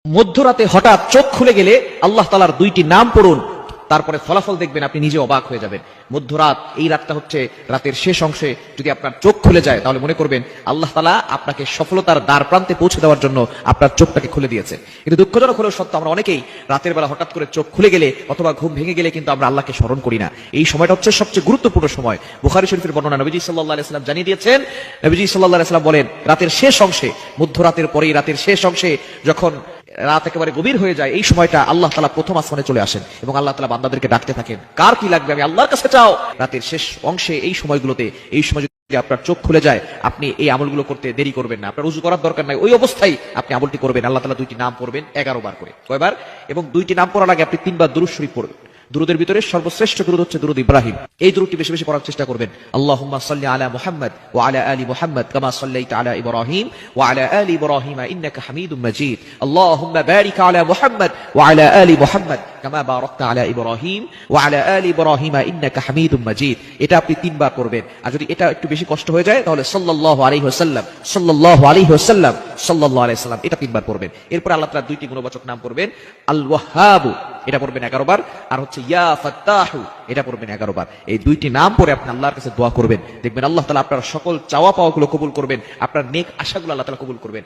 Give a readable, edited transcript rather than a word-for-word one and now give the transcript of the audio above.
মধ্যরাতে হঠাৎ চোখ খুলে গেলে আল্লাহ তাআলার দুইটি নাম পড়ুন, তারপরে ফলাফল দেখবেন আপনি নিজে অবাক হয়ে যাবেন। মধ্যরাত, এই রাতটা হচ্ছে রাতের শেষ অংশে যদি আপনার চোখ খুলে যায় তাহলে মনে করবেন আল্লাহ তাআলা আপনাকে সফলতার দ্বার প্রান্তে পৌঁছে দেওয়ার জন্য আপনার চোখটাকে খুলে দিয়েছে। কিন্তু দুঃখজনক হলেও সত্য, আমরা অনেকেই রাতের বেলা হঠাৎ করে চোখ খুলে গেলে অথবা ঘুম ভেঙে গেলে কিন্তু আমরা আল্লাহকে স্মরণ করি না। এই সময়টা হচ্ছে সবচেয়ে গুরুত্বপূর্ণ সময়। বুখারী শরীফের বর্ণনা, নবীজি সাল্লাল্লাহু আলাইহি ওয়াসাল্লাম জানিয়ে দিয়েছেন, নবীজি সাল্লাল্লাহু আলাইহি ওয়াসাল্লাম বলেন, রাতের শেষ অংশে, মধ্যরাতের পরেই রাতের শেষ অংশে যখন রাত একেবারে গভীর হয়ে যায়, এই সময়টা আল্লাহ তাআলা প্রথম আসমানে চলে আসেন এবং আল্লাহ তাআলা বান্দাদেরকে ডাকতে থাকেন, কার কি লাগবে আমি আল্লাহর কাছে চাও। রাতের শেষ অংশে এই সময়গুলোতে, এই সময় যদি আপনার চোখ খুলে যায়, আপনি এই আমলগুলো করতে দেরি করবেন না। আপনার উযু করার দরকার নাই, ওই অবস্থায় আপনি আমলটি করবেন। আল্লাহ তাআলা দুইটি নাম পড়বেন 11 বার করে। কয়বার? এবং দুইটি নাম পড়ার আগে আপনি 3 বার দুরূদ শরীফ পড়বেন। দুরুদের ভিতরে সর্বশ্রেষ্ঠ দুরুদ হচ্ছে দুরুদ ইব্রাহিম। এই দুরুদটি বেশি বেশি পড়ার চেষ্টা করবেন। আল্লাহুম্মা সাল্লি আলা মুহাম্মাদ ওয়া আলা আলি মুহাম্মাদ কামা সাল্লাইতা আলা ইব্রাহিম ওয়া আলা আলি ইব্রাহিম ইন্নাকা হামিদুম মাজিদ। আল্লাহুম্মা বারিক আলা মুহাম্মাদ ওয়া আলা আলি মুহাম্মাদ কামা বারাকতা আলা ইব্রাহিম ওয়া আলা আলি ইব্রাহিম ইন্নাকা হামিদুম মাজিদ। এটা আপনি 3 বার করবেন। আর যদি এটা একটু বেশি কষ্ট হয়ে যায় তাহলে সাল্লাল্লাহু আলাইহি ওয়াসাল্লাম, সাল্লাল্লাহু আলাইহি ওয়াসাল্লাম, সাল্লাল্লাহু আলাইহি ওয়াসাল্লাম, এটা 3 বার পড়বেন। এরপর আল্লাহ তাআলা দুইটি গুণবাচক নাম পড়বেন। আল ওয়াহ্হাব, এটা পড়বেন 11 বার। আর হচ্ছে ইয়া ফাত্তাহু, এটা পড়বেন 11 বার। এই দুইটি নাম পড়ে আপনি আল্লাহর কাছে দোয়া করবেন, দেখবেন আল্লাহ তাআলা আপনার সকল চাওয়া পাওয়াগুলো কবুল করবেন, আপনার নেক আশাগুলো আল্লাহ তাআলা কবুল করবেন।